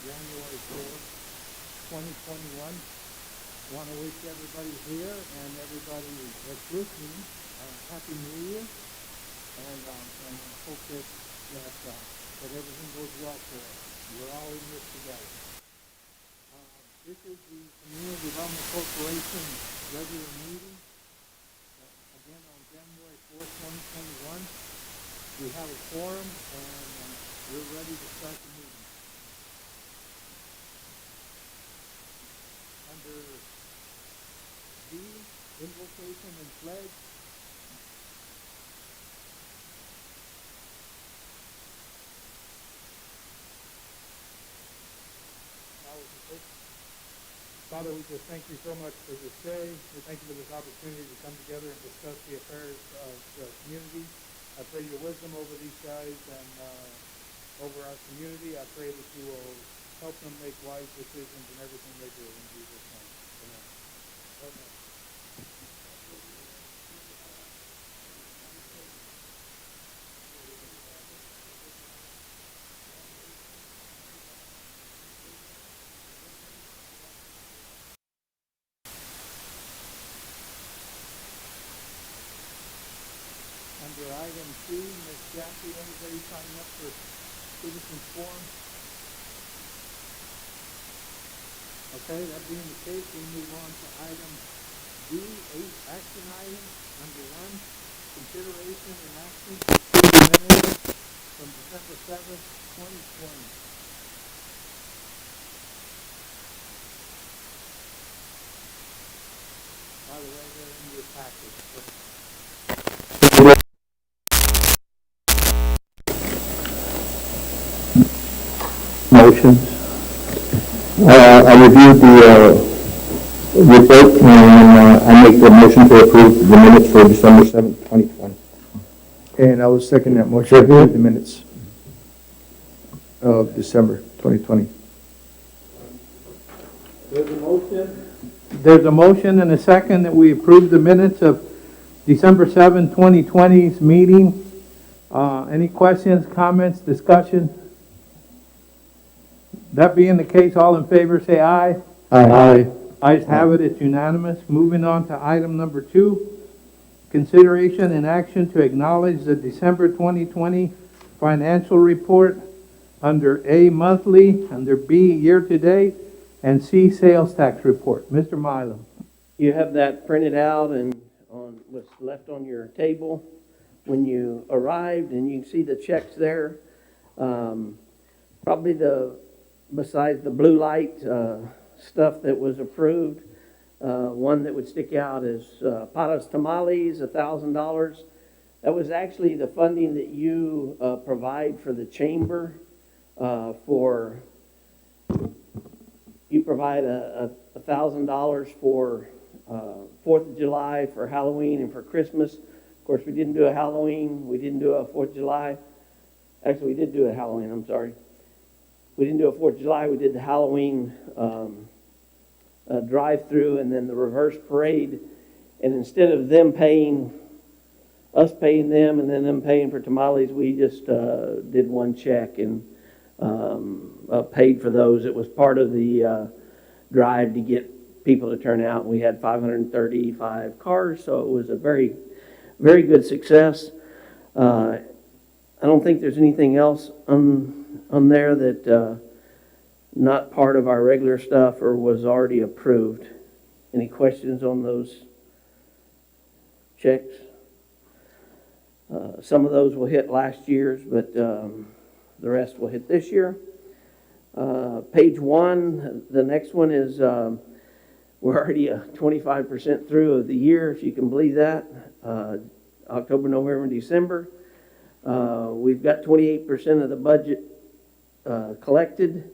January 4th, 2021. Want to wish everybody here and everybody that's listening Happy New Year, and hope that everything goes well for us. We're all in this together. This is the Community Development Corporation regular meeting, again on January 4th, 2021. We have a quorum, and we're ready to start the meeting. Under D, invocation and pledge. Father, we just thank you so much for this day. We thank you for this opportunity to come together and discuss the affairs of the community. I pray your wisdom over these guys and over our community. I pray that you will help them make wise decisions in everything they do. In Jesus' name. Amen. Amen. Under item C, Ms. Jackie, anybody signing up for citizens forum? Okay, that being the case, we move on to item D, 8 action items. Number 1, consideration and action to approve the minutes from December 7th, 2020. By the way, they're in your package. Motions. I reviewed the report, and I make the motion to approve the minutes for December 7th, 2020. And I will second that motion to approve the minutes of December 2020. There's a motion and a second that we approve the minutes of December 7, 2020's meeting. Any questions, comments, discussion? That being the case, all in favor say aye. Aye. Ayes have it, it's unanimous. Moving on to item number 2, consideration and action to acknowledge the December 2020 financial report under A, monthly, under B, year-to-date, and C, sales tax report. Mr. Milo. You have that printed out and on what's left on your table when you arrived, and you can see the checks there. Probably besides the blue light stuff that was approved, one that would stick out is Patas Tamales, $1,000. That was actually the funding that you provide for the chamber. You provide $1,000 for 4th of July, for Halloween, and for Christmas. Of course, we didn't do a Halloween. We didn't do a 4th of July. Actually, we did do a Halloween. I'm sorry. We didn't do a 4th of July. We did the Halloween drive-through and then the reverse parade. And instead of us paying them and then them paying for tamales, we just did one check and paid for those. It was part of the drive to get people to turn out. We had 535 cars, so it was a very, very good success. I don't think there's anything else on there that not part of our regular stuff or was already approved. Any questions on those checks? Some of those will hit last year's, but the rest will hit this year. Page 1, the next one is we're already 25% through of the year, if you can believe that. October, November, and December. We've got 28% of the budget collected,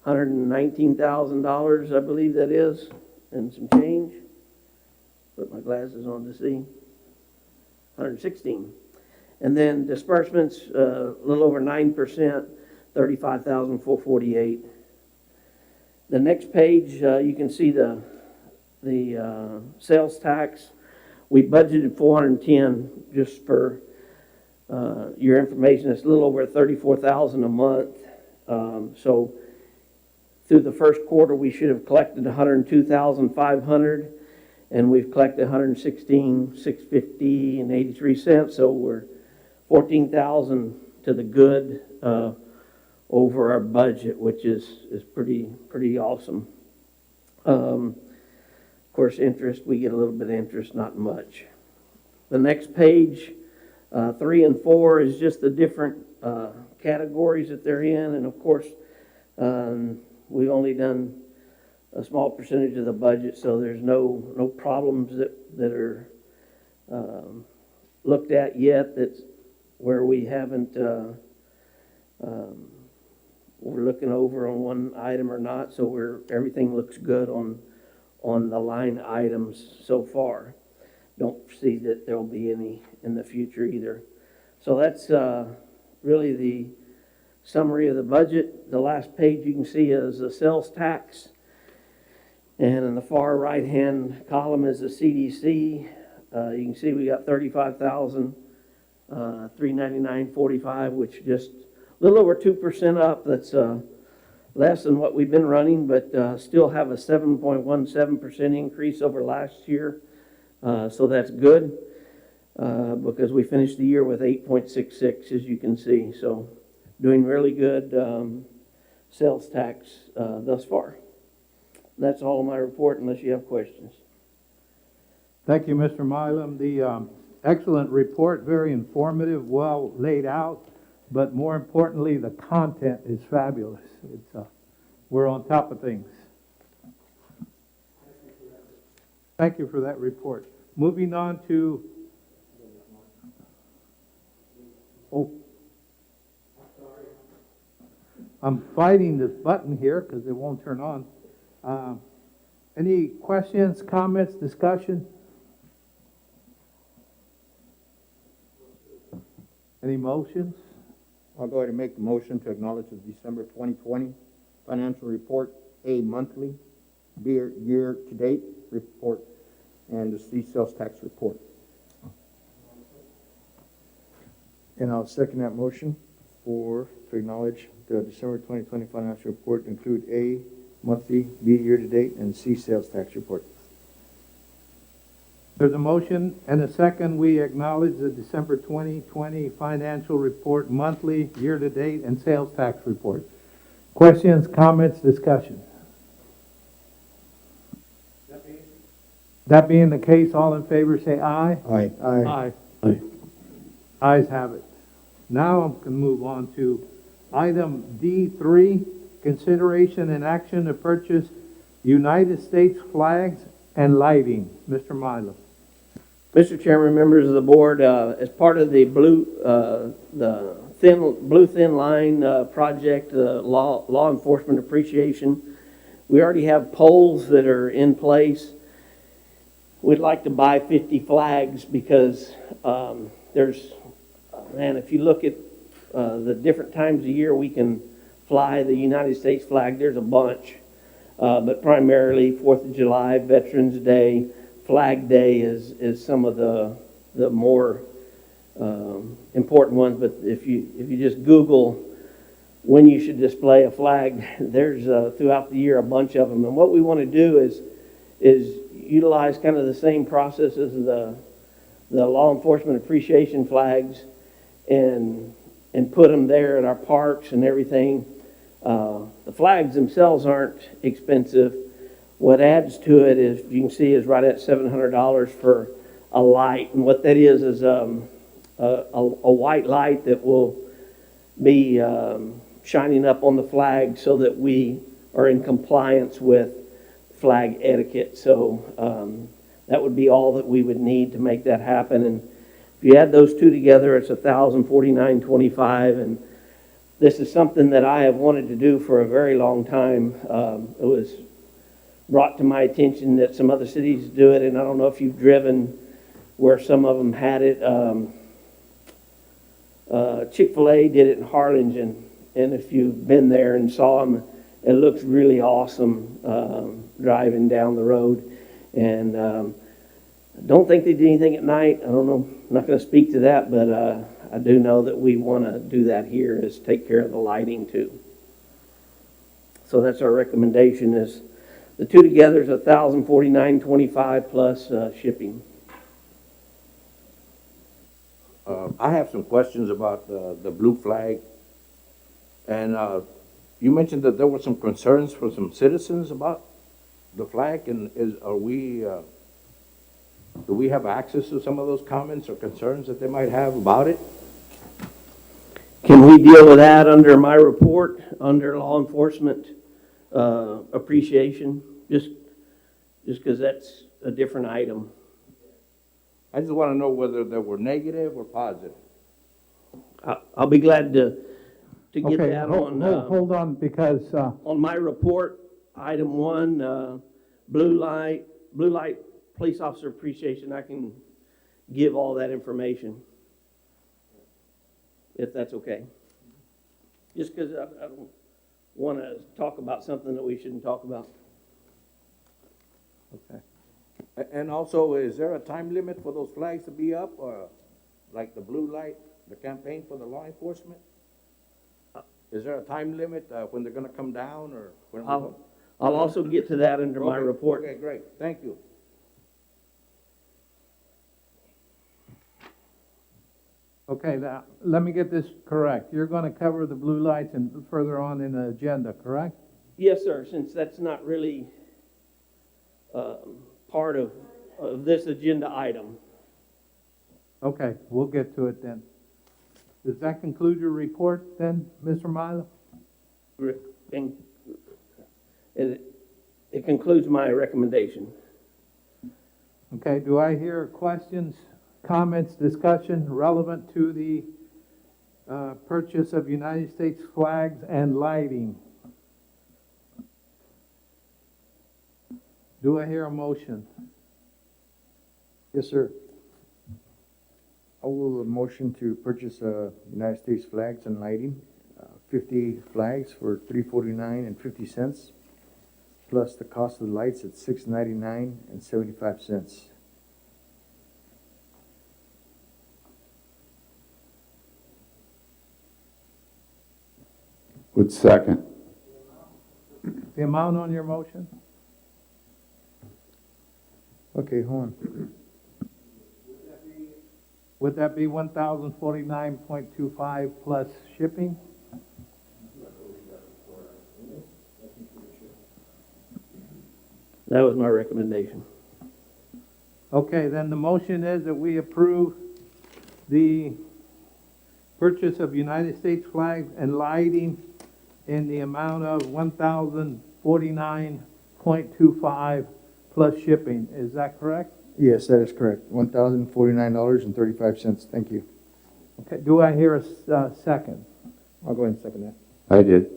$119,000, I believe that is, and some change. Put my glasses on to see. 116. And then disbursements, a little over 9%, $35,448. The next page, you can see the sales tax. We budgeted 410 just for your information. It's a little over 34,000 a month. So through the first quarter, we should have collected 102,500, and we've collected 116,650 and 83 cents. So we're 14,000 to the good over our budget, which is pretty awesome. Of course, interest, we get a little bit of interest, not much. The next page, 3 and 4, is just the different categories that they're in. And of course, we've only done a small percentage of the budget, so there's no problems that are looked at yet that's where we haven't, we're looking over on one item or not. So everything looks good on the line items so far. Don't see that there'll be any in the future either. So that's really the summary of the budget. The last page you can see is the sales tax. And in the far right-hand column is the CDC. You can see we got $35,399.45, which just a little over 2% up. That's less than what we've been running, but still have a 7.17% increase over last year. So that's good because we finished the year with 8.66, as you can see. So doing really good sales tax thus far. That's all of my report unless you have questions. Thank you, Mr. Milam. The excellent report, very informative, well laid out, but more importantly, the content is fabulous. We're on top of things. Thank you for that report. Moving on to... Oh. I'm fighting this button here because it won't turn on. Any questions, comments, discussion? Any motions? I'll go ahead and make the motion to acknowledge the December 2020 financial report, A, monthly, B, year-to-date report, and the C, sales tax report. And I'll second that motion to acknowledge the December 2020 financial report, include A, monthly, B, year-to-date, and C, sales tax report. There's a motion and a second. We acknowledge the December 2020 financial report, monthly, year-to-date, and sales tax report. Questions, comments, discussion? That being the case, all in favor say aye. Aye. Aye. Ayes have it. Now I'm going to move on to item D3, consideration and action to purchase United States flags and lighting. Mr. Milo. Mr. Chairman, members of the board, as part of the blue thin line project, law enforcement appreciation, we already have poles that are in place. We'd like to buy 50 flags because if you look at the different times of year we can fly the United States flag, there's a bunch. But primarily 4th of July, Veterans Day, Flag Day is some of the more important ones. But if you just Google when you should display a flag, there's throughout the year a bunch of them. And what we want to do is utilize kind of the same process as the law enforcement appreciation flags and put them there at our parks and everything. The flags themselves aren't expensive. What adds to it is, you can see, is right at $700 for a light. And what that is a white light that will be shining up on the flag so that we are in compliance with flag etiquette. So that would be all that we would need to make that happen. And if you add those two together, it's $1,049.25. And this is something that I have wanted to do for a very long time. It was brought to my attention that some other cities do it, and I don't know if you've driven where some of them had it. Chick-fil-A did it in Harlingen, and if you've been there and saw them, it looks really awesome driving down the road. And I don't think they did anything at night. I don't know. I'm not going to speak to that, but I do know that we want to do that here, is take care of the lighting too. So that's our recommendation is the two together is $1,049.25 plus shipping. I have some questions about the blue flag. And you mentioned that there were some concerns from some citizens about the flag, and do we have access to some of those comments or concerns that they might have about it? Can we deal with that under my report, under law enforcement appreciation? Just because that's a different item. I just want to know whether they were negative or positive. I'll be glad to get Okay, that hold on, because, on my report, item 1, blue light police officer appreciation. I can give all that information, if that's okay. Just because I don't want to talk about something that we shouldn't talk about. Okay. And also, is there a time limit for those flags to be up, or like the blue light, the campaign for the law enforcement? Is there a time limit when they're going to come down, or when? I'll also get to that under my Okay, report. Okay, great. Thank you. okay, now, let me get this correct. You're gonna cover the blue lights and further on in the agenda, correct? Yes, sir, since that's not really part of this agenda item. Okay, we'll get to it then. Does that conclude your report then, Mr. Milo? And it concludes my recommendation. Okay, do I hear questions, comments, discussion relevant to the purchase of United States flags and lighting? Do I hear a motion? Yes, sir. I will motion to purchase United States flags and lighting, 50 flags for $3.49.50, plus the cost of the lights at $6.99.75. Would second. The amount on your motion? Okay, hold on. Would that be 1,049.25 plus shipping? That was my recommendation. Okay, then the motion is that we approve the purchase of United States flags and lighting in the amount of 1,049.25 plus shipping. Is that correct? Yes, that is correct. $1,049.35. Thank you. Okay, do I hear a second? I'll go ahead and second that. I did.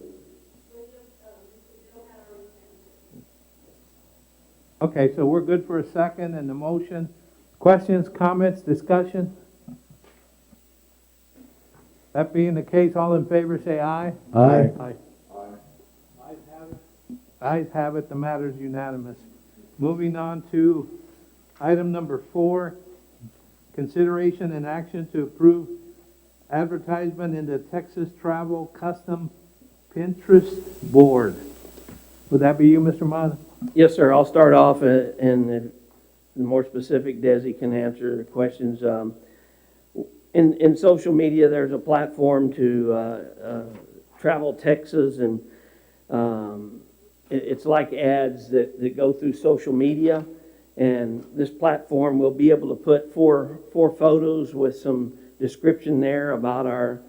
Okay, so we're good for a second and the motion. Questions, comments, discussion? That being the case, all in favor say aye. Aye. Aye. Ayes have it, the matter is unanimous. Moving on to item number 4, consideration and action to approve advertisement in the Texas Travel Custom Pinterest Board. Would that be you, Mr. Mata? Yes, sir. I'll start off, and the more specific, Desi can answer questions. In social media, there's a platform to travel Texas, and it's like ads that go through social media. And this platform will be able to put four photos with some description there about our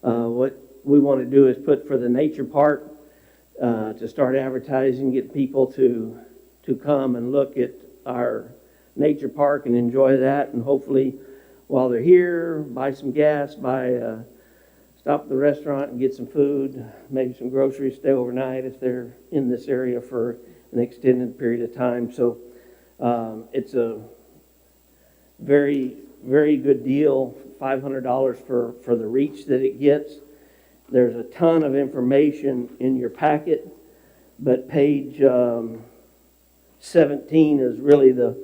what we want to do is put for the nature park. To start advertising, get people to come and look at our nature park and enjoy that, and hopefully while they're here, buy some gas, stop at the restaurant and get some food, maybe some groceries, stay overnight if they're in this area for an extended period of time. So it's a very, very good deal, $500 for the reach that it gets. There's a ton of information in your packet, but page 17 is really the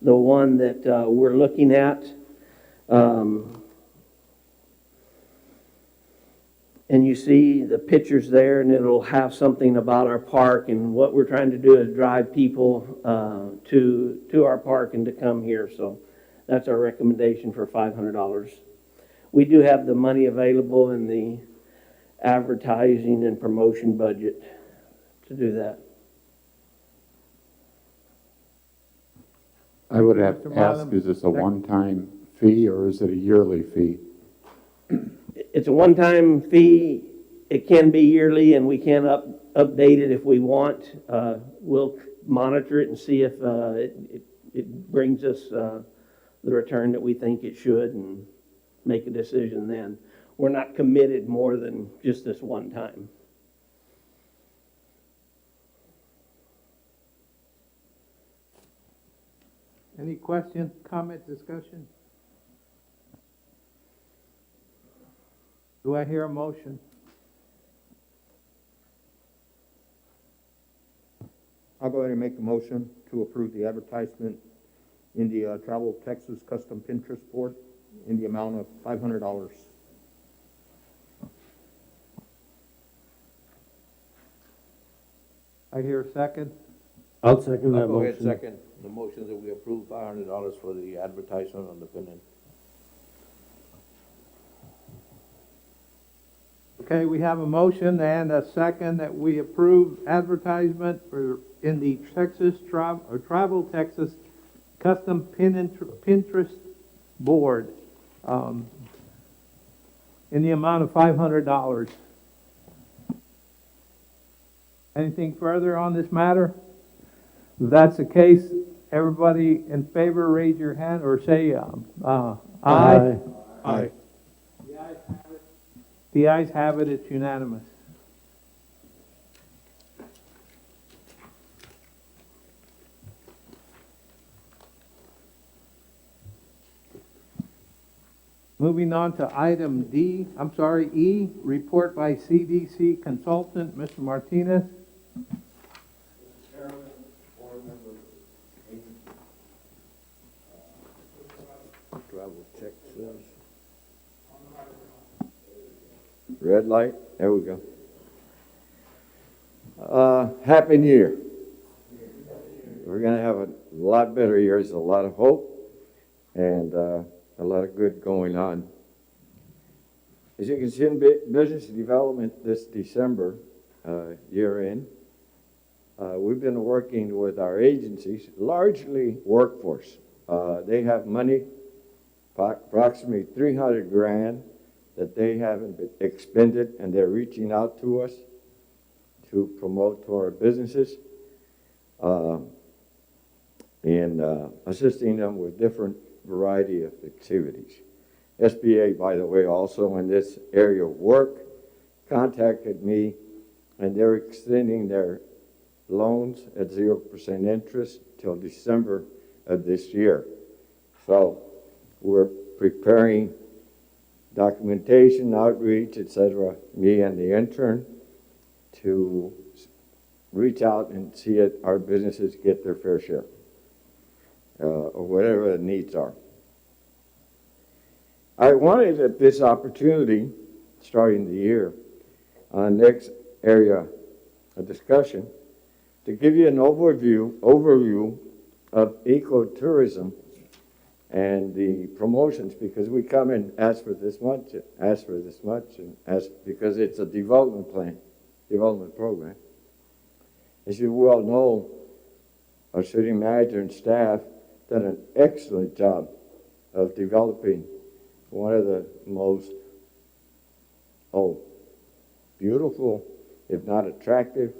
one that we're looking at. and you see the pictures there, and it'll have something about our park, and what we're trying to do is drive people to our park and to come here. So that's our recommendation for $500. We do have the money available in the advertising and promotion budget to do that. I would have Mr. to ask, Marlin, is this a second. one-time fee or is it a yearly fee? It's a one-time fee. It can be yearly, and we can update it if we want. We'll monitor it and see if it brings us the return that we think it should, and make a decision then. We're not committed more than just this one time. Any questions, comments, discussion? Do I hear a motion? I'll go ahead and make a motion to approve the advertisement in the Travel Texas Custom Pinterest Board in the amount of $500. I hear a second. I'll second that I'll go ahead, motion. second the motion that we approve $500 for the advertisement on the pennant. Okay, we have a motion and a second that we approve advertisement in the Travel Texas Custom Pinterest Board in the amount of $500. Anything further on this matter? If that's the case, everybody in favor, raise your hand or say aye. Aye. Aye. The ayes have it, it's unanimous. Moving on to item E, report by CDC consultant, Mr. Martinez. Travel check says. Red light, there we go. Happy New Year. We're gonna have a lot better year. There's a lot of hope and a lot of good going on. As you can see in business development this December, year in, we've been working with our agencies, largely workforce. They have money, approximately 300 grand that they haven't been expended, and they're reaching out to us to promote to our businesses and assisting them with different variety of activities. SBA, by the way, also in this area of work, contacted me, and they're extending their loans at 0% interest till December of this year. So we're preparing documentation, outreach, etc., me and the intern, to reach out and see if our businesses get their fair share, or whatever the needs are. I wanted at this opportunity, starting the year, next area of discussion, to give you an overview of ecotourism and the promotions, because we come and ask for this much, and ask because it's a development program. As you well know, our city manager and staff done an excellent job of developing one of the most beautiful, if not attractive,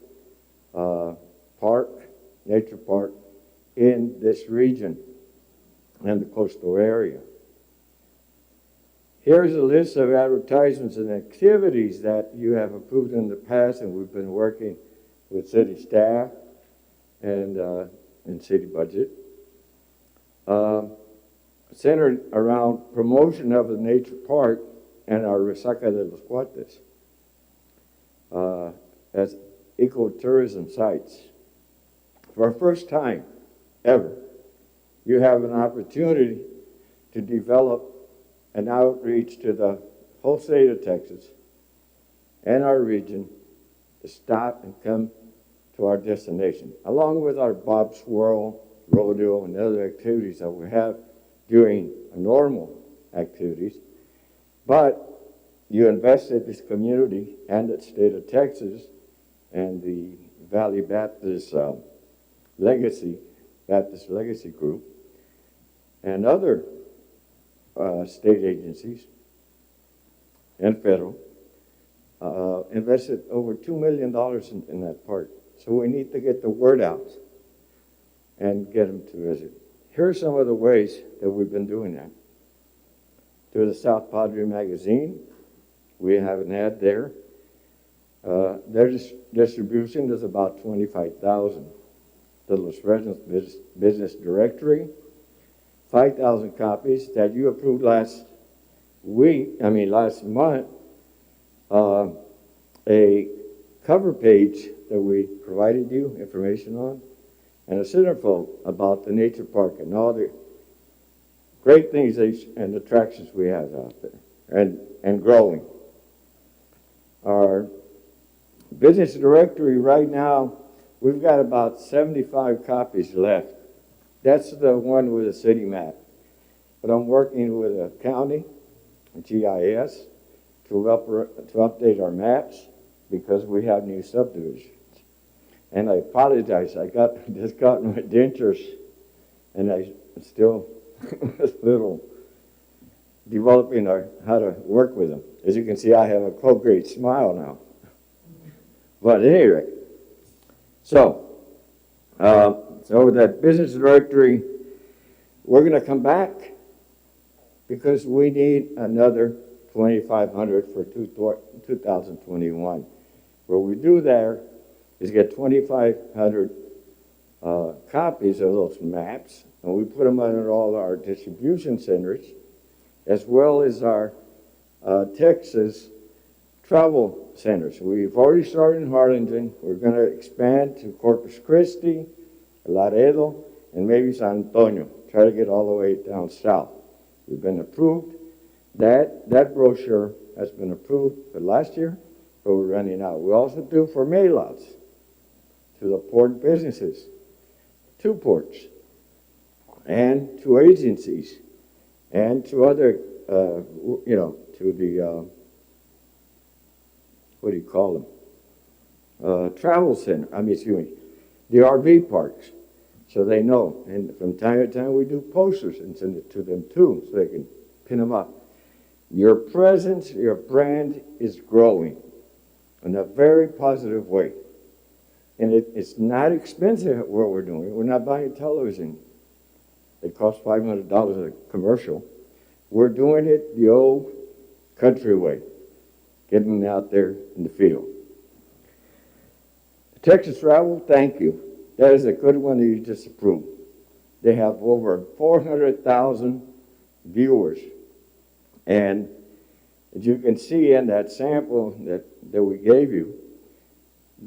nature park in this region and the coastal area. Here's a list of advertisements and activities that you have approved in the past, and we've been working with city staff and city budget. Centered around promotion of the nature park and our Resaca de los Cuates as ecotourism sites. For the first time ever, you have an opportunity to develop an outreach to the whole state of Texas and our region to stop and come to our destination, along with our Bob Swirl, rodeo, and other activities that we have during normal activities. But you invested this community and the state of Texas and the Valley Baptist Legacy Group and other state agencies and federal invested over $2 million in that park. So we need to get the word out and get them to visit. Here are some of the ways that we've been doing that. Through the South Padre magazine, we have an ad there. Their distribution is about 25,000. The Los Fresnos Business Directory, 5,000 copies that you approved last month. A cover page that we provided you information on, and a centerfold about the nature park and all the great things and attractions we have out there, and growing. Our business directory right now, we've got about 75 copies left. That's the one with a city map. But I'm working with a county, GIS, to update our maps because we have new subdivisions. And I apologize, I just got my dentures, and I still a little developing how to work with them. As you can see, I have a Colgate smile now. But anyway, so that business directory, we're going to come back because we need another 2,500 for 2021. What we do there is get 2,500 copies of those maps, and we put them under all our distribution centers, as well as our Texas travel centers. We've already started in Harlingen. We're going to expand to Corpus Christi, Laredo, and maybe San Antonio. Try to get all the way down south. We've been approved. That brochure has been approved for last year, but we're running out. We also do for mail-outs to the port businesses, 2 ports, and to agencies, and to other, to the, what do you call them? Travel center, the RV parks, so they know. And from time to time, we do posters and send it to them too, so they can pin them up. Your presence, your brand is growing in a very positive way. And it's not expensive what we're doing. We're not buying television. It costs $500 a commercial. We're doing it the old country way, getting out there in the field. Texas Travel, thank you. That is a good one that you just approved. They have over 400,000 viewers. And as you can see in that sample that we gave you,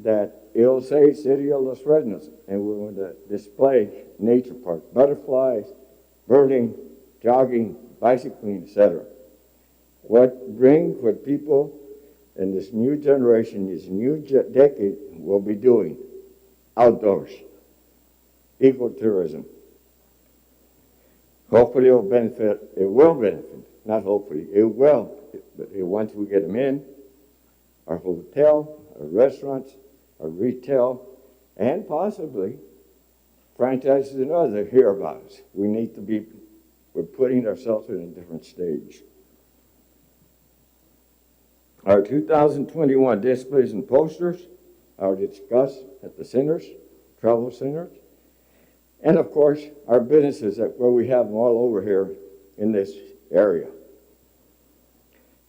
that it'll say City of Los Fresnos, and we're going to display nature park, butterflies, birding, jogging, bicycling, etc. What people in this new generation, this new decade will be doing outdoors, ecotourism. Hopefully it will benefit, not hopefully, it will. But once we get them in, our hotel, our restaurants, our retail, and possibly franchises and others hear about us. We're putting ourselves in a different stage. Our 2021 displays and posters are discussed at the centers, travel centers, and of course, our businesses where we have them all over here in this area.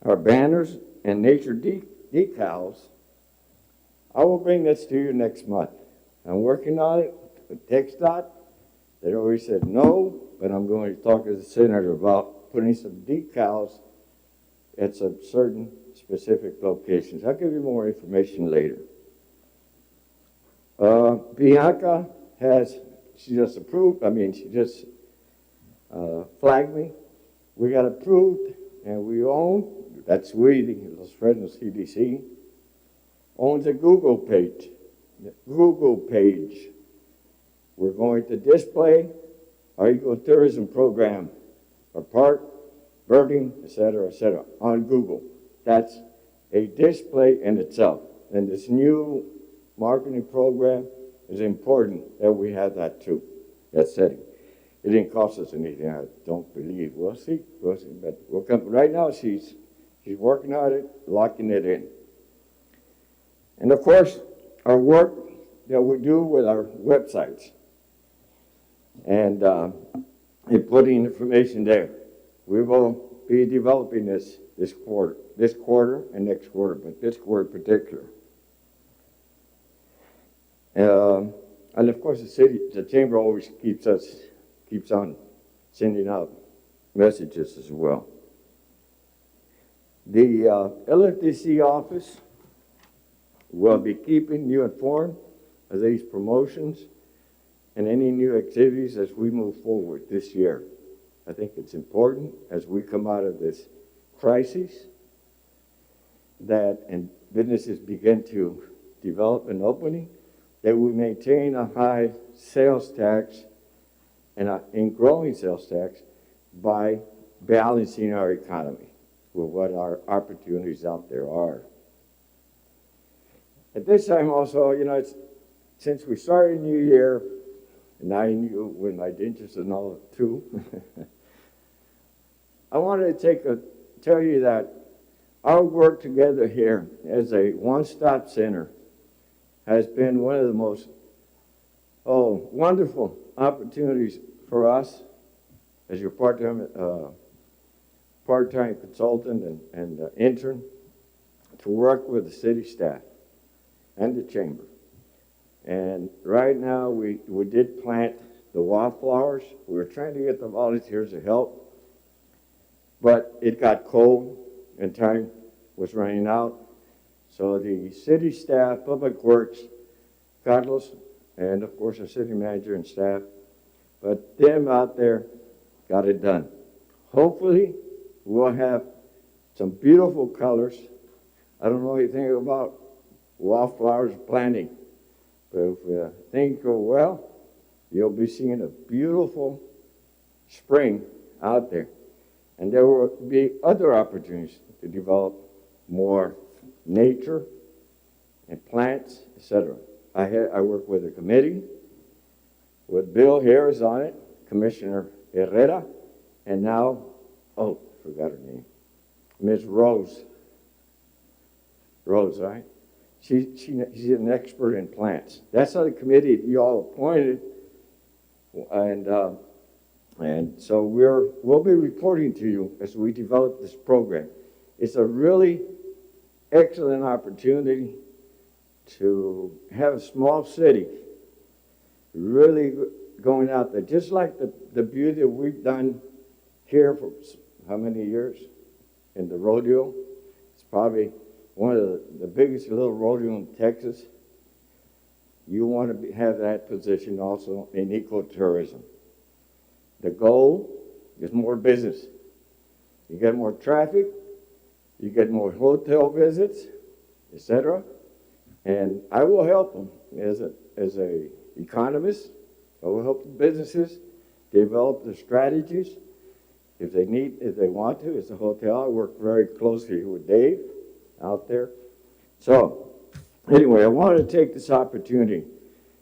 Our banners and nature decals, I will bring this to you next month. I'm working on it with TxDOT. They always said no, but I'm going to talk to the senator about putting some decals at some certain specific locations. I'll give you more information later. Bianca she just flagged me. We got approved and we own, that's we, the Los Fresnos CDC, owns a Google page. The Google page. We're going to display our ecotourism program, our park, birding, etc., on Google. That's a display in itself. And this new marketing program is important that we have that too, that setting. It didn't cost us anything, I don't believe. We'll see, but we'll come. Right now, she's working on it, locking it in. And of course, our work that we do with our websites and putting information there. We will be developing this quarter and next quarter, but this quarter in particular. And of course, the chamber always keeps on sending out messages as well. The LFDC office will be keeping you informed of these promotions and any new activities as we move forward this year. I think it's important as we come out of this crisis and businesses begin to develop an opening, that we maintain a high sales tax and growing sales tax by balancing our economy with what our opportunities out there are. At this time also, since we started a new year, and I knew with my dentist and all too, I wanted to tell you that our work together here as a one-stop center has been one of the most wonderful opportunities for us as your part-time consultant and intern to work with the city staff and the chamber. And right now we did plant the wildflowers. We were trying to get the volunteers to help, but it got cold and time was running out. So the city staff, Public Works, Carlos, and of course our city manager and staff, but them out there got it done. Hopefully we'll have some beautiful colors. I don't know anything about wildflowers planting, but if things go well, you'll be seeing a beautiful spring out there. And there will be other opportunities to develop more nature and plants, etc. I work with a committee with Bill Harris on it, Commissioner Herrera, and now, forgot her name, Ms. Rose. Rose, right? She's an expert in plants. That's how the committee you all appointed, and so we'll be reporting to you as we develop this program. It's a really excellent opportunity to have a small city really going out there, just like the beauty that we've done here for how many years in the rodeo. It's probably one of the biggest little rodeo in Texas. You want to have that position also in ecotourism. The goal is more business. You get more traffic, you get more hotel visits, etc. And I will help them as a economist. I will help the businesses develop the strategies. If they want to, as a hotel, I work very closely with Dave out there. So, anyway, I wanted to take this opportunity to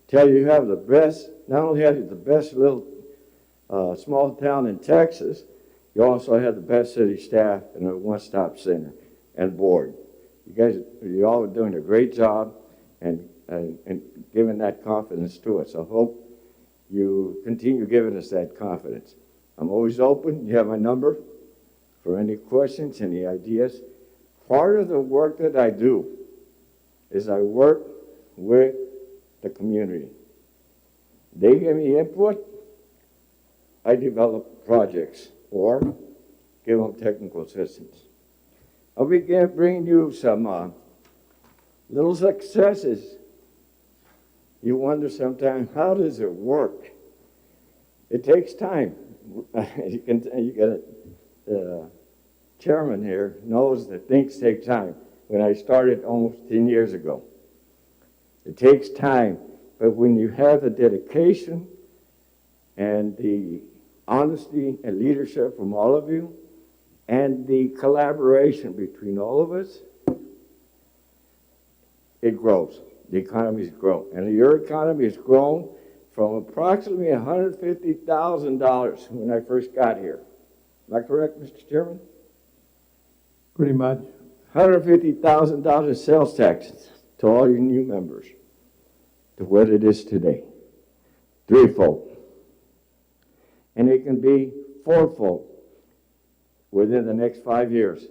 tell you have the best, not only have you the best little small town in Texas, you also have the best city staff and a one-stop center and board. You all are doing a great job and giving that confidence to us. I hope you continue giving us that confidence. I'm always open. You have my number for any questions, any ideas. Part of the work that I do is I work with the community. They give me input. I develop projects or give them technical assistance. I'll begin bringing you some little successes. You wonder sometimes, how does it work? It takes time. The chairman here knows that things take time. when I started almost 10 years ago. It takes time, but when you have the dedication and the honesty and leadership from all of you, and the collaboration between all of us, it grows. The economies grow. And your economy has grown from approximately $150,000 when I first got here. Am I correct, Mr. Chairman? Pretty much. $150,000 in sales taxes to all your new members to what it is today. Threefold. And it can be fourfold within the next 5 years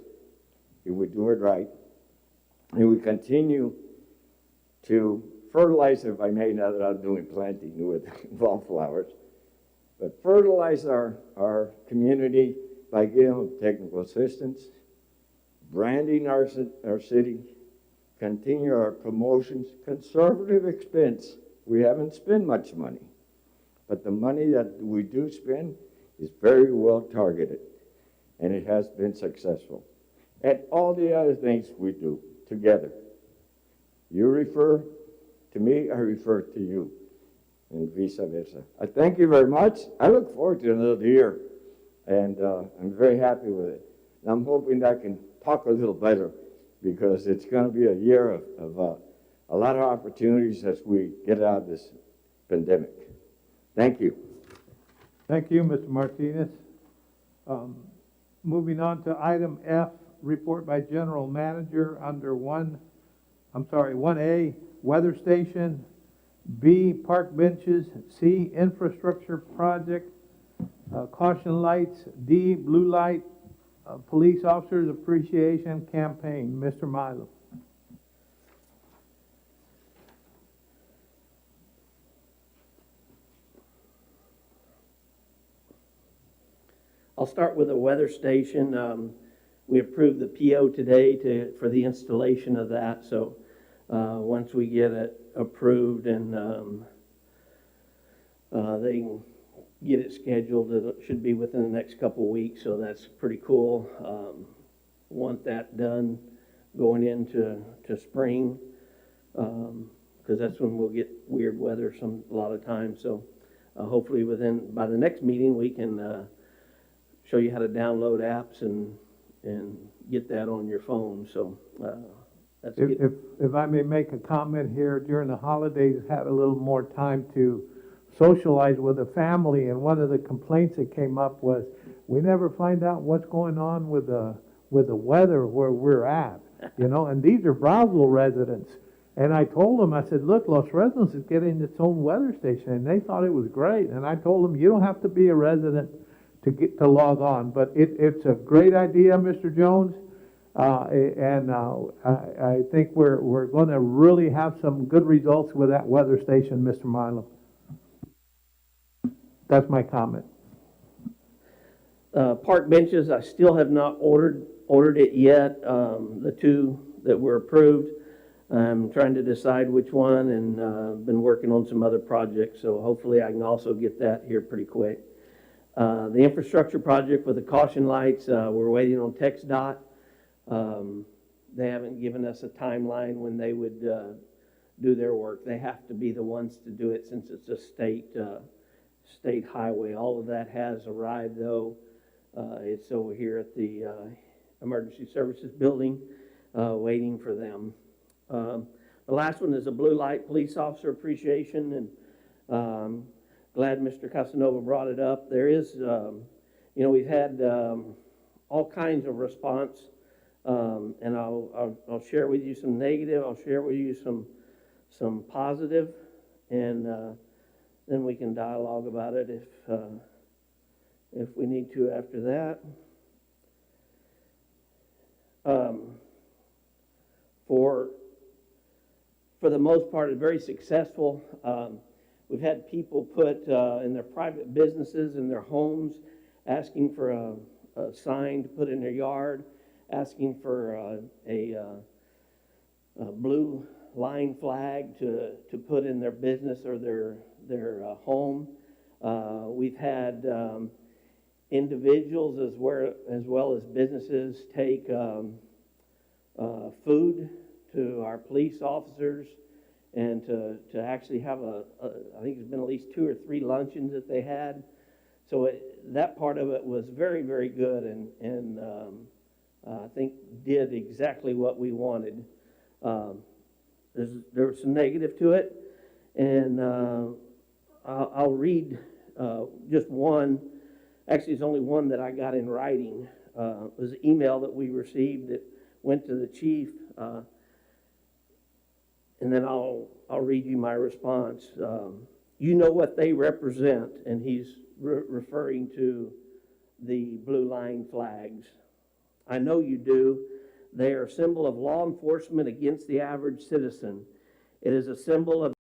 if we do it right. And we continue to fertilize, if I may, now that I'm doing planting with wallflowers, but fertilize our community by giving them technical assistance, branding our city, continue our promotions, conservative expense. We haven't spent much money, but the money that we do spend is very well targeted, and it has been successful. And all the other things we do together. You refer to me, I refer to you, and vice versa. I thank you very much. I look forward to another year, and I'm very happy with it. And I'm hoping that I can talk a little better, because it's going to be a year of a lot of opportunities as we get out of this pandemic. Thank you. Thank you, Mr. Martinez. Moving on to item F, report by General Manager under 1A, weather station, B, park benches, C, infrastructure project, caution lights, D, blue light, police officers appreciation campaign. Mr. Milo. I'll start with the weather station. We approved the PO today for the installation of that. So once we get it approved and they can get it scheduled, it should be within the next couple of weeks. So that's pretty cool. Want that done going into spring, because that's when we'll get weird weather a lot of times. So hopefully by the next meeting we can show you how to download apps and get that on your phone. So that's good. If I may make a comment here, during the holidays, had a little more time to socialize with the family, and one of the complaints that came up was we never find out what's going on with the weather where we're at, and these are Brownsville residents. And I told them, I said, look, Los Residents is getting its own weather station, and they thought it was great. And I told them, you don't have to be a resident to get to log on, but it's a great idea, Mr. Jones. I think we're going to really have some good results with that weather station, Mr. Milo. That's my comment. Park benches, I still have not ordered it yet. The two that were approved, I'm trying to decide which one, and been working on some other projects, so hopefully I can also get that here pretty quick. The infrastructure project with the caution lights, we're waiting on TxDOT. They haven't given us a timeline when they would do their work. They have to be the ones to do it since it's a state highway. All of that has arrived, though. It's over here at the Emergency Services Building, waiting for them. The last one is a blue light police officer appreciation, and glad Mr. Casanova brought it up. There is, we've had all kinds of response, and I'll share with you some negative. I'll share with you some positive, and then we can dialogue about it if we need to after that. For the most part, it's very successful. We've had people put in their private businesses, in their homes, asking for a sign to put in their yard, asking for a blue line flag to put in their business or their home. We've had individuals as well as businesses take food to our police officers, and to actually have I think there's been at least 2 or 3 luncheons that they had. So that part of it was very, very good, and I think did exactly what we wanted. There was some negative to it, and I'll read just one. Actually, it's only one that I got in writing. It was an email that we received that went to the chief, and then I'll read you my response. You know what they represent, and he's referring to the blue line flags. I know you do. They are a symbol of law enforcement against the average citizen. It is a symbol of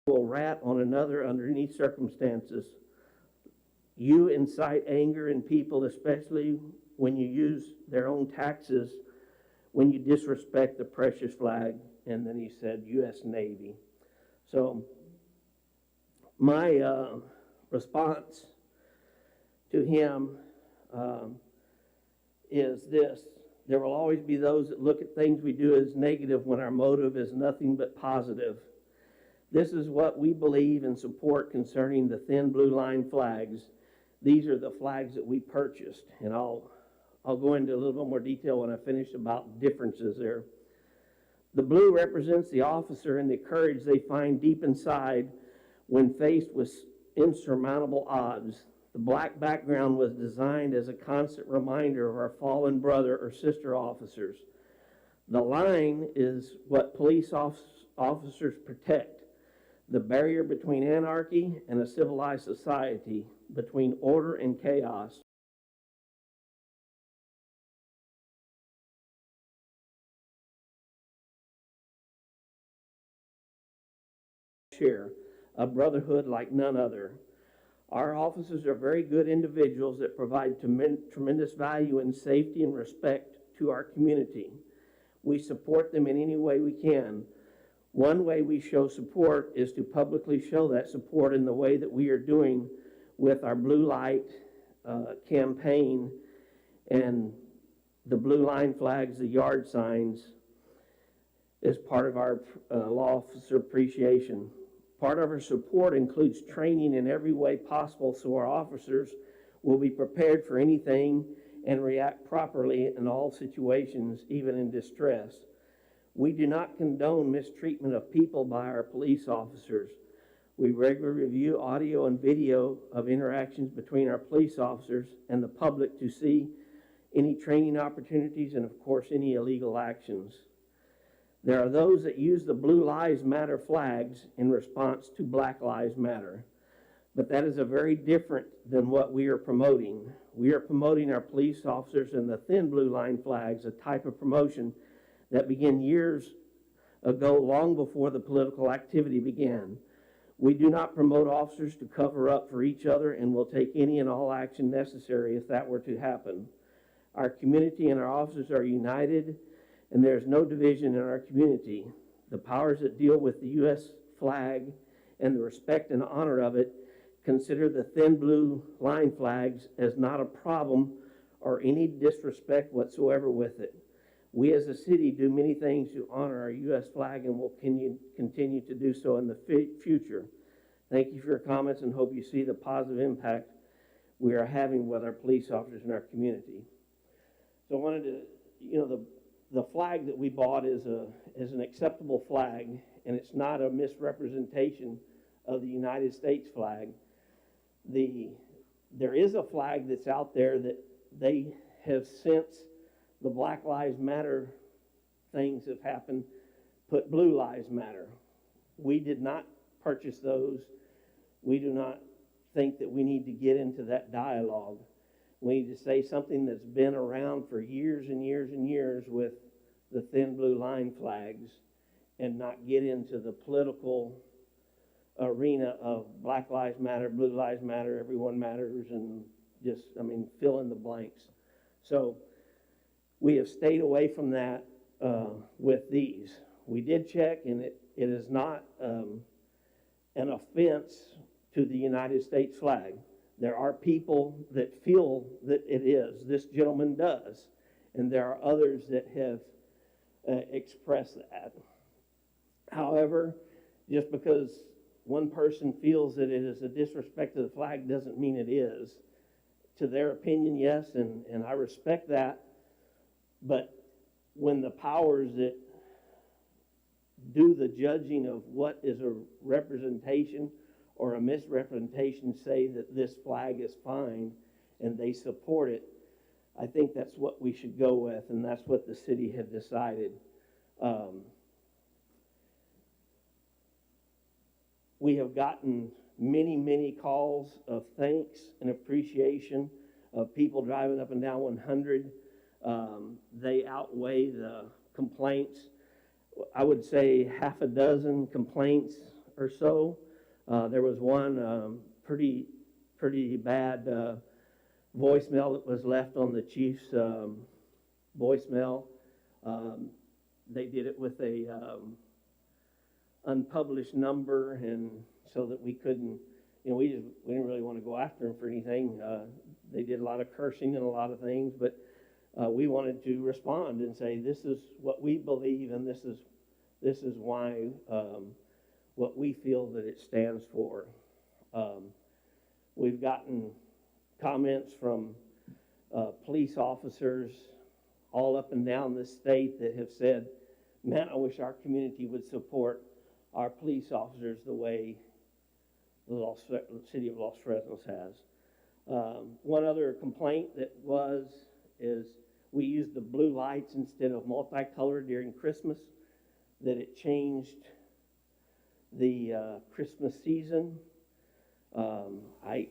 will rat on another under any circumstances. You incite anger in people, especially when you use their own taxes, when you disrespect the precious flag. And then he said, U.S. Navy. So my response to him is this: there will always be those that look at things we do as negative when our motive is nothing but positive. This is what we believe and support concerning the thin blue line flags. These are the flags that we purchased, and I'll go into a little bit more detail when I finish about differences there. The blue represents the officer and the courage they find deep inside when faced with insurmountable odds. The black background was designed as a constant reminder of our fallen brother or sister officers. The line is what police officers protect, the barrier between anarchy and a civilized society, between order and chaos. Share a brotherhood like none other. Our officers are very good individuals that provide tremendous value and safety and respect to our community. We support them in any way we can. One way we show support is to publicly show that support in the way that we are doing with our blue light campaign and the blue line flags, the yard signs, as part of our law officer appreciation. Part of our support includes training in every way possible so our officers will be prepared for anything and react properly in all situations, even in distress. We do not condone mistreatment of people by our police officers. We regularly review audio and video of interactions between our police officers and the public to see any training opportunities and, of course, any illegal actions. There are those that use the Blue Lives Matter flags in response to Black Lives Matter, but that is a very different than what we are promoting. We are promoting our police officers and the thin blue line flags, a type of promotion that began years ago, long before the political activity began. We do not promote officers to cover up for each other and will take any and all action necessary if that were to happen. Our community and our officers are united, and there is no division in our community. The powers that deal with the U.S. flag and the respect and honor of it consider the thin blue line flags as not a problem or any disrespect whatsoever with it. We as a city do many things to honor our U.S. flag and will continue to do so in the future. Thank you for your comments and hope you see the positive impact we are having with our police officers in our community. So I wanted to, the flag that we bought is an acceptable flag, and it's not a misrepresentation of the United States flag. There is a flag that's out there that they have, since the Black Lives Matter things have happened, put Blue Lives Matter. We did not purchase those. We do not think that we need to get into that dialogue. We need to say something that's been around for years and years and years with the thin blue line flags and not get into the political arena of Black Lives Matter, Blue Lives Matter, everyone matters, and just, fill in the blanks. So we have stayed away from that with these. We did check, and it is not an offense to the United States flag. There are people that feel that it is. This gentleman does. And there are others that have expressed that. However, just because one person feels that it is a disrespect to the flag doesn't mean it is. To their opinion, yes, and I respect that. But when the powers that do the judging of what is a representation or a misrepresentation say that this flag is fine and they support it, I think that's what we should go with, and that's what the city had decided. We have gotten many, many calls of thanks and appreciation of people driving up and down 100. They outweigh the complaints. I would say half a dozen complaints or so. There was one pretty bad voicemail that was left on the chief's voicemail. They did it with a unpublished number, and so that we couldn't, we didn't really want to go after them for anything. They did a lot of cursing and a lot of things, but we wanted to respond and say, this is what we believe, and this is why, what we feel that it stands for. We've gotten comments from police officers all up and down the state that have said, man, I wish our community would support our police officers the way the city of Los Fresnos has. One other complaint is we used the blue lights instead of multicolored during Christmas, that it changed the Christmas season. I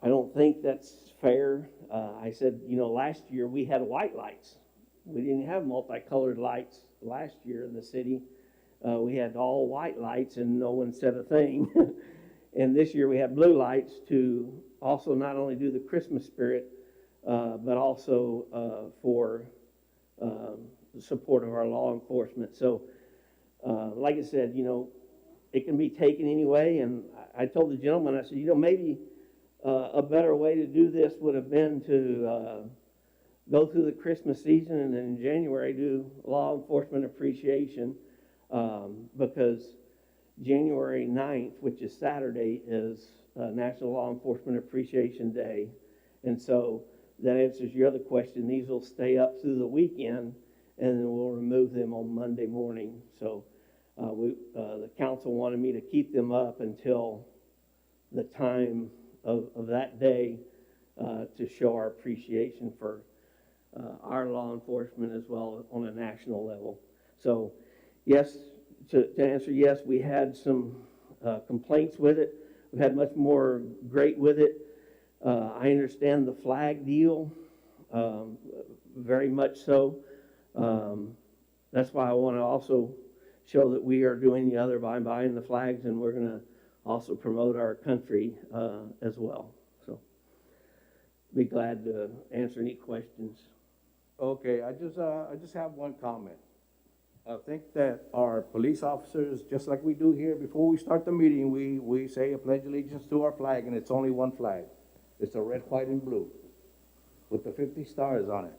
don't think that's fair. I said, last year we had white lights. We didn't have multicolored lights last year in the city. We had all white lights and no one said a thing. And this year we had blue lights to also not only do the Christmas spirit, but also for the support of our law enforcement. So, like I said, it can be taken anyway. And I told the gentleman, I said, maybe a better way to do this would have been to go through the Christmas season and then in January do law enforcement appreciation, because January 9th, which is Saturday, is National Law Enforcement Appreciation Day. And so that answers your other question. These will stay up through the weekend, and then we'll remove them on Monday morning. So the council wanted me to keep them up until the time of that day to show our appreciation for our law enforcement as well on a national level. So yes, to answer yes, we had some complaints with it. We've had much more great with it. I understand the flag deal, very much so. That's why I want to also show that we are doing the other by buying the flags, and we're going to also promote our country as well. So be glad to answer any questions. Okay, I just have one comment. I think that our police officers, just like we do here, before we start the meeting, we say a pledge allegiance to our flag, and it's only one flag. It's a red, white, and blue with the 50 stars on it.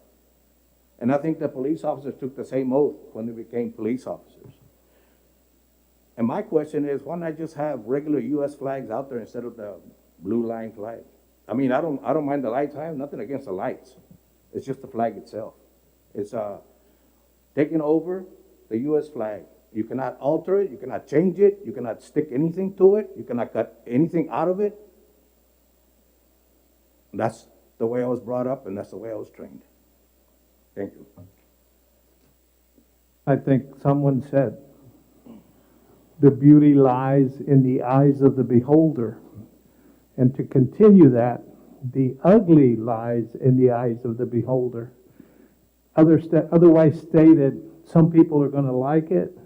And I think the police officers took the same oath when they became police officers. And my question is, why not just have regular U.S. flags out there instead of the blue line flag? I mean, I don't mind the lights. I have nothing against the lights. It's just the flag itself. It's taking over the U.S. flag. You cannot alter it. You cannot change it. You cannot stick anything to it. You cannot cut anything out of it. That's the way I was brought up, and that's the way I was trained. Thank you. I think someone said, the beauty lies in the eyes of the beholder. And to continue that, the ugly lies in the eyes of the beholder. Otherwise stated, some people are going to like it,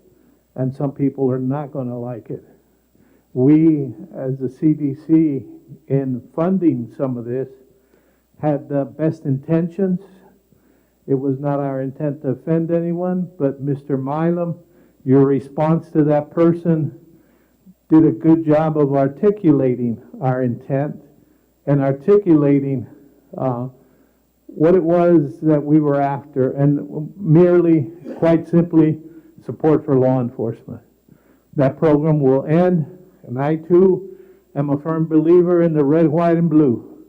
and some people are not going to like it. We, as the CDC, in funding some of this, had the best intentions. It was not our intent to offend anyone, but Mr. Milam, your response to that person did a good job of articulating our intent and articulating what it was that we were after, and merely, quite simply, support for law enforcement. That program will end, and I too am a firm believer in the red, white, and blue.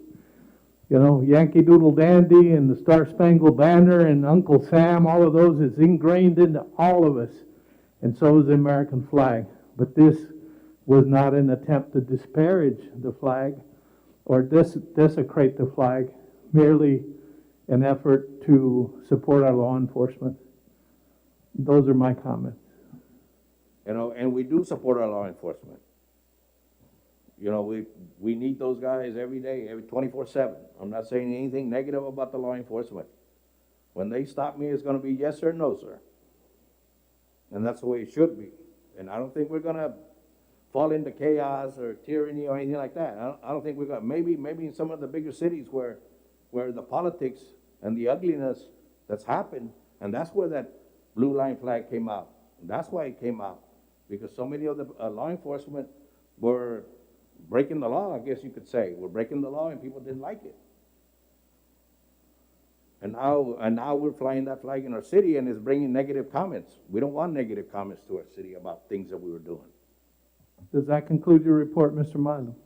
You know, Yankee Doodle Dandy and the Star Spangled Banner and Uncle Sam, all of those is ingrained into all of us, and so is the American flag. But this was not an attempt to disparage the flag or desecrate the flag, merely an effort to support our law enforcement. Those are my comments. You know, and we do support our law enforcement. You know, we need those guys every day, every 24/7. I'm not saying anything negative about the law enforcement. When they stop me, it's going to be yes sir, no sir. And that's the way it should be. And I don't think we're going to fall into chaos or tyranny or anything like that. I don't think we're going to, maybe in some of the bigger cities where the politics and the ugliness that's happened, and that's where that blue line flag came out. That's why it came out, because so many of the law enforcement were breaking the law, I guess you could say. We're breaking the law and people didn't like it. And now we're flying that flag in our city, and it's bringing negative comments. We don't want negative comments to our city about things that we were doing. Does that conclude your report, Mr. Milo?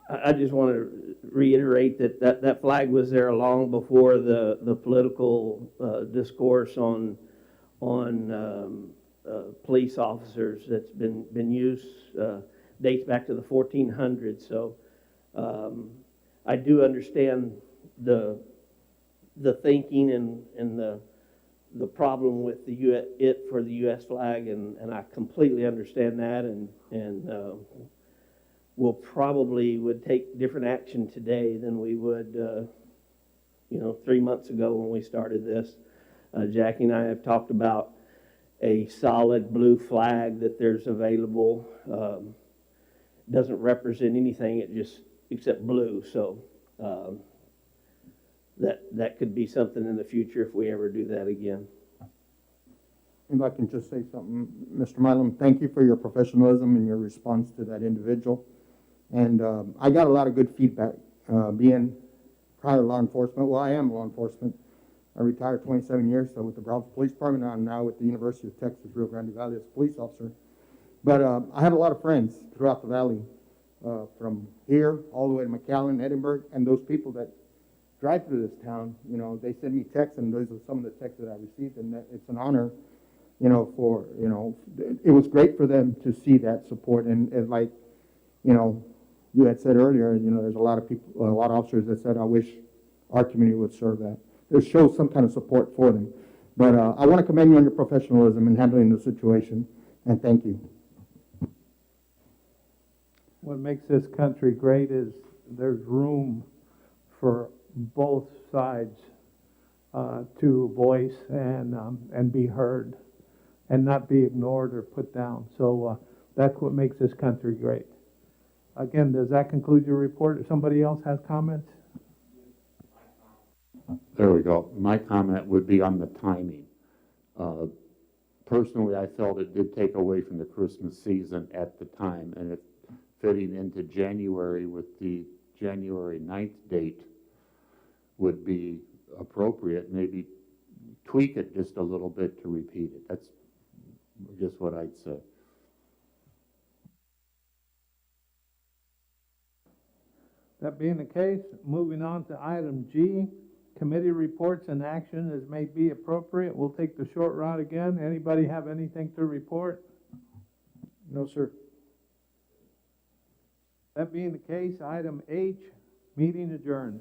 I just want to reiterate that flag was there long before the political discourse on police officers that's been used, dates back to the 1400s. So I do understand the thinking and the problem with the U.S. flag, and I completely understand that, and we'll probably would take different action today than we would 3 months ago when we started this. Jackie and I have talked about a solid blue flag that there's available. Doesn't represent anything, except blue. So that could be something in the future if we ever do that again. If I can just say something, Mr. Milam, thank you for your professionalism and your response to that individual. And I got a lot of good feedback being prior law enforcement. Well, I am law enforcement. I retired 27 years ago with the Brownsville Police Department. I'm now with the University of Texas, Rio Grande Valley as a police officer. But I have a lot of friends throughout the valley, from here all the way to McAllen, Edinburgh, and those people that drive through this town, they send me texts, and those are some of the texts that I received, and it's an honor, it was great for them to see that support. And like, you had said earlier, there's a lot of people, a lot of officers that said, I wish our community would serve that. It shows some kind of support for them. But I want to commend you on your professionalism in handling the situation, and thank you. What makes this country great is there's room for both sides to voice and be heard and not be ignored or put down. So that's what makes this country great. Again, does that conclude your report? If somebody else has comments? There we go. My comment would be on the timing. Personally, I felt it did take away from the Christmas season at the time, and it fitting into January with the January 9th date would be appropriate. Maybe tweak it just a little bit to repeat it. That's just what I'd say. That being the case, moving on to item G, committee reports and action as may be appropriate. We'll take the short route again. Anybody have anything to report? No, sir. That being the case, item H, meeting adjourned.